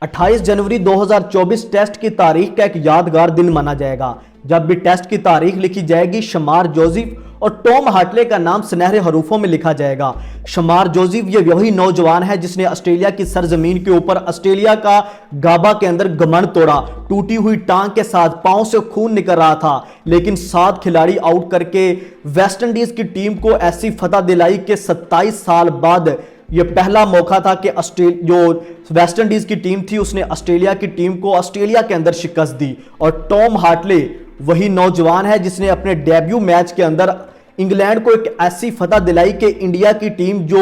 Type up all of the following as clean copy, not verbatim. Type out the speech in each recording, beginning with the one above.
28 जनवरी 2024 test की तारीख का एक यादगार दिन माना जाएगा। जब भी टेस्ट की तारीख लिखी जाएगी, शमार जोसेफ और टॉम हार्टले का नाम सुनहरे हरूफों में लिखा जाएगा। शमार जोसेफ ये वही नौजवान है जिसने ऑस्ट्रेलिया की सरजमीन के ऊपर ऑस्ट्रेलिया का गाबा के अंदर घमंड तोड़ा। टूटी हुई टांग के साथ पांव से खून निकल रहा था, लेकिन 7 खिलाड़ी आउट करके वेस्ट इंडीज की टीम को ऐसी फतह दिलाई कि 27 साल बाद यह पहला मौका था कि जो वेस्ट इंडीज की टीम थी उसने ऑस्ट्रेलिया की टीम को ऑस्ट्रेलिया के अंदर शिकस्त दी। और टॉम हार्टले वही नौजवान है जिसने अपने डेब्यू मैच के अंदर इंग्लैंड को एक ऐसी फतह दिलाई कि इंडिया की टीम जो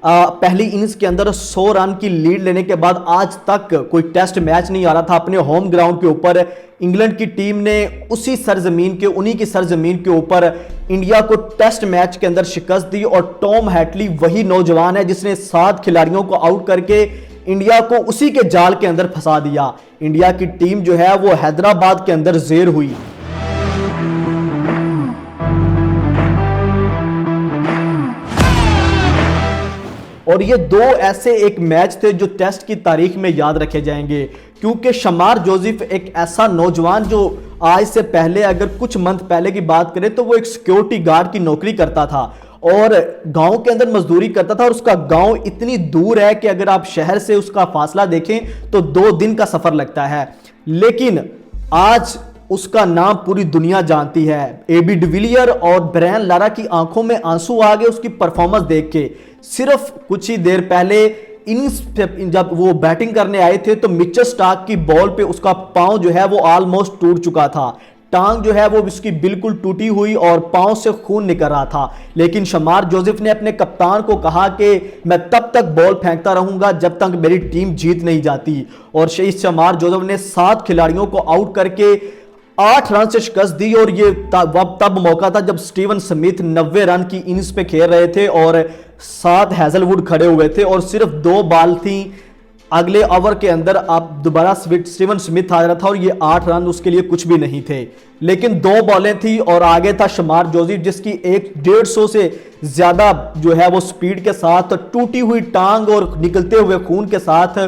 पहली इनिंग्स के अंदर 100 रन की लीड लेने के बाद आज तक कोई टेस्ट मैच नहीं आ रहा था अपने होम ग्राउंड के ऊपर, इंग्लैंड की टीम ने उन्हीं की सरजमीन के ऊपर इंडिया को टेस्ट मैच के अंदर शिकस्त दी। और टॉम हार्टले वही नौजवान है जिसने 7 खिलाड़ियों को आउट करके इंडिया को उसी के जाल के अंदर फंसा दिया। इंडिया की टीम जो है वो हैदराबाद के अंदर ज़ेर हुई। और ये 2 ऐसे एक मैच थे जो टेस्ट की तारीख में याद रखे जाएंगे, क्योंकि शमार जोसेफ एक ऐसा नौजवान जो आज से पहले, अगर कुछ मंथ पहले की बात करें तो वो एक सिक्योरिटी गार्ड की नौकरी करता था और गांव के अंदर मजदूरी करता था। और उसका गांव इतनी दूर है कि अगर आप शहर से उसका फासला देखें तो 2 दिन का सफर लगता है, लेकिन आज उसका नाम पूरी दुनिया जानती है। एबी डिविलियर और ब्रायन लारा की आंखों में आंसू आ गए उसकी परफॉर्मेंस देख के। सिर्फ कुछ ही देर पहले इनिंग्स जब वो बैटिंग करने आए थे तो मिचेल स्टार्क की बॉल पे उसका पांव जो है वो ऑलमोस्ट टूट चुका था। टांग जो है वो उसकी बिल्कुल टूटी हुई और पांव से खून निकल रहा था, लेकिन शमार जोसेफ ने अपने कप्तान को कहा कि मैं तब तक बॉल फेंकता रहूंगा जब तक मेरी टीम जीत नहीं जाती। और शमार जोसेफ ने 7 खिलाड़ियों को आउट करके 8 रन से शिकस्त दी। और ये तब मौका था जब स्टीवन स्मिथ 90 रन की इनिंग्स पे खेल रहे थे और 7 हैजलवुड खड़े हुए थे और सिर्फ 2 बॉल थी। अगले ओवर के अंदर आप दोबारा स्टीवन स्मिथ आ रहा था और ये 8 रन उसके लिए कुछ भी नहीं थे, लेकिन 2 बॉलें थी और आगे था शमार जोसेफ जिसकी 150 से ज्यादा जो है वो स्पीड के साथ टूटी हुई टांग और निकलते हुए खून के साथ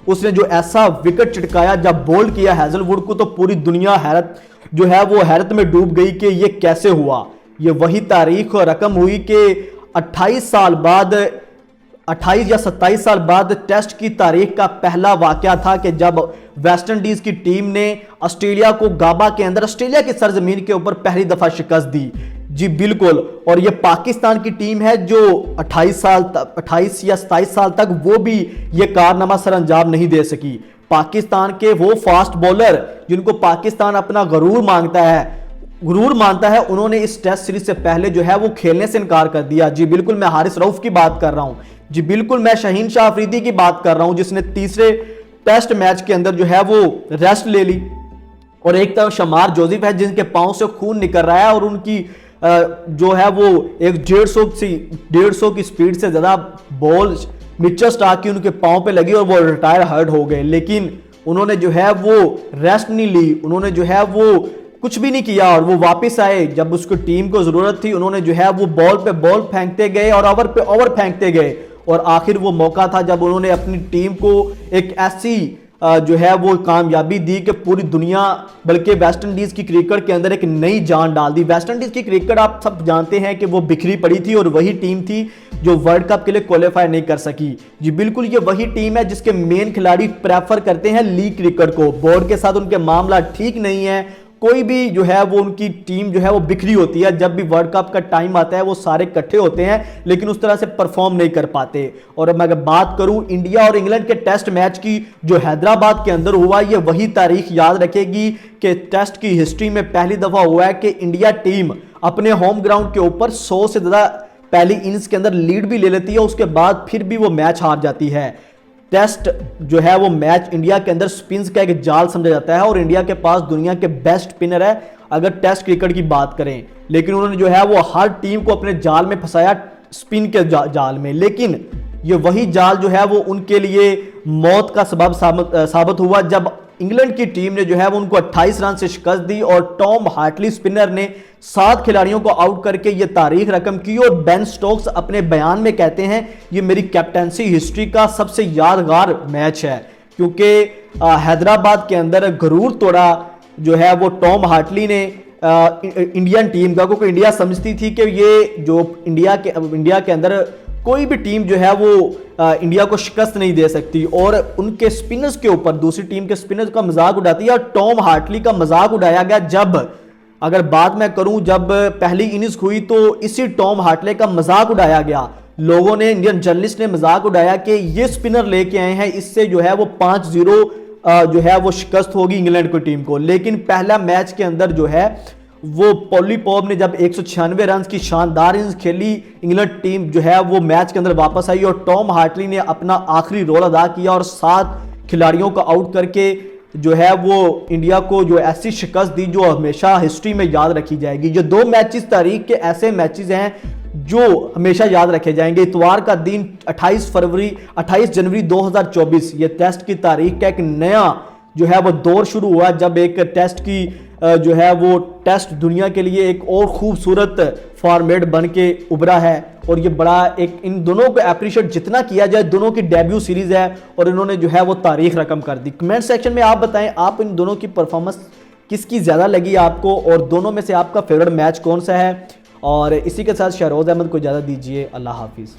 उसने जो ऐसा विकेट चिटकाया जब बोल्ड किया हैजलवुड को, तो पूरी दुनिया हैरत में डूब गई कि ये कैसे हुआ। ये वही तारीख और रकम हुई कि 28 या 27 साल बाद टेस्ट की तारीख का पहला वाकया था कि जब वेस्ट इंडीज की टीम ने ऑस्ट्रेलिया को गाबा के अंदर ऑस्ट्रेलिया की सरजमीन के ऊपर पहली दफा शिकस्त दी। जी बिल्कुल। और ये पाकिस्तान की टीम है जो 28 या 27 साल तक वो भी ये कारनामा सर अंजाम नहीं दे सकी। पाकिस्तान के वो फास्ट बॉलर जिनको पाकिस्तान अपना गुरूर मानता है, उन्होंने इस टेस्ट सीरीज से पहले जो है वो खेलने से इनकार कर दिया। जी बिल्कुल, मैं हारिस रऊफ की बात कर रहा हूं। जी बिल्कुल, मैं शाहीन शाह अफरीदी की बात कर रहा हूं जिसने तीसरे टेस्ट मैच के अंदर जो है वो रेस्ट ले ली। और एक तरफ शमार जोसेफ है जिनके पांव से खून निकल रहा है और उनकी जो है वो एक 150 की स्पीड से ज्यादा बॉल मिचेल स्टार्क की उनके पांव पे लगी और वो रिटायर हर्ट हो गए, लेकिन उन्होंने जो है वो रेस्ट नहीं ली, उन्होंने जो है वो कुछ भी नहीं किया और वो वापस आए। जब उसको टीम को जरूरत थी उन्होंने जो है वो बॉल पे बॉल फेंकते गए और ओवर पे ओवर फेंकते गए और आखिर वो मौका था जब उन्होंने अपनी टीम को एक ऐसी जो है वो कामयाबी दी कि पूरी दुनिया, बल्कि वेस्ट इंडीज की क्रिकेट के अंदर एक नई जान डाल दी। वेस्ट इंडीज की क्रिकेट आप सब जानते हैं कि वो बिखरी पड़ी थी और वही टीम थी जो वर्ल्ड कप के लिए क्वालिफाई नहीं कर सकी। जी बिल्कुल, ये वही टीम है जिसके मेन खिलाड़ी प्रेफर करते हैं लीग क्रिकेट को। बोर्ड के साथ उनके मामला ठीक नहीं है, कोई भी जो है वो उनकी टीम जो है वो बिखरी होती है। जब भी वर्ल्ड कप का टाइम आता है वो सारे इकट्ठे होते हैं लेकिन उस तरह से परफॉर्म नहीं कर पाते। और मैं अगर बात करूं इंडिया और इंग्लैंड के टेस्ट मैच की जो हैदराबाद के अंदर हुआ, ये वही तारीख याद रखेगी कि टेस्ट की हिस्ट्री में पहली दफा हुआ है कि इंडिया टीम अपने होम ग्राउंड के ऊपर 100 से ज्यादा पहली इनिंग्स के अंदर लीड भी ले लेती है, उसके बाद फिर भी वो मैच हार जाती है। टेस्ट जो है वो मैच इंडिया के अंदर स्पिन्स का एक जाल समझा जाता है और इंडिया के पास दुनिया के बेस्ट स्पिनर है अगर टेस्ट क्रिकेट की बात करें, लेकिन उन्होंने जो है वो हर टीम को अपने जाल में फंसाया, स्पिन के जाल में। लेकिन ये वही जाल जो है वो उनके लिए मौत का सबब साबित हुआ जब इंग्लैंड की टीम ने जो है वो उनको 28 रन से शिकस्त दी और टॉम हार्टले स्पिनर ने 7 खिलाड़ियों को आउट करके ये तारीख रकम की। और बेन स्टोक्स अपने बयान में कहते हैं ये मेरी कैप्टेंसी हिस्ट्री का सबसे यादगार मैच है। क्योंकि हैदराबाद के अंदर गरूर तोड़ा जो है वो टॉम हार्टली ने इंडियन टीम का, क्योंकि इंडिया समझती थी कि ये जो इंडिया के अंदर कोई भी टीम जो है वो इंडिया को शिकस्त नहीं दे सकती, और उनके स्पिनर्स के ऊपर दूसरी टीम के स्पिनर्स का मजाक उड़ाती है। और टॉम हार्टली का मजाक उड़ाया गया, जब अगर बात मैं करूं जब पहली इनिंग्स हुई तो इसी टॉम हार्टले का मजाक उड़ाया गया। लोगों ने, इंडियन जर्नलिस्ट ने मजाक उड़ाया कि ये स्पिनर लेके आए हैं, इससे जो है वो 5-0 जो है वो शिकस्त होगी इंग्लैंड की टीम को। लेकिन पहला मैच के अंदर जो है वो पॉली पॉप ने जब 196 रन की शानदार इनिंग्स खेली, इंग्लैंड टीम जो है वो मैच के अंदर वापस आई और टॉम हार्टली ने अपना आखिरी रोल अदा किया और 7 खिलाड़ियों को आउट करके जो है वो इंडिया को जो ऐसी शिकस्त दी जो हमेशा हिस्ट्री में याद रखी जाएगी। जो 2 मैचेस तारीख के ऐसे मैचेस हैं जो हमेशा याद रखे जाएंगे। इतवार का दिन 28 जनवरी 2024 ये टेस्ट की तारीख का एक नया जो है वो दौर शुरू हुआ, जब एक टेस्ट की जो है वो टेस्ट दुनिया के लिए एक और खूबसूरत फॉर्मेट बन के उभरा है। और ये बड़ा एक, इन दोनों को अप्रिशिएट जितना किया जाए, दोनों की डेब्यू सीरीज है और इन्होंने जो है वो तारीख रकम कर दी। कमेंट सेक्शन में आप बताएं आप इन दोनों की परफॉर्मेंस किसकी ज़्यादा लगी आपको, और दोनों में से आपका फेवरेट मैच कौन सा है। और इसी के साथ शहरोज़ अहमद को इजाज़त दीजिए। अल्लाह हाफिज़।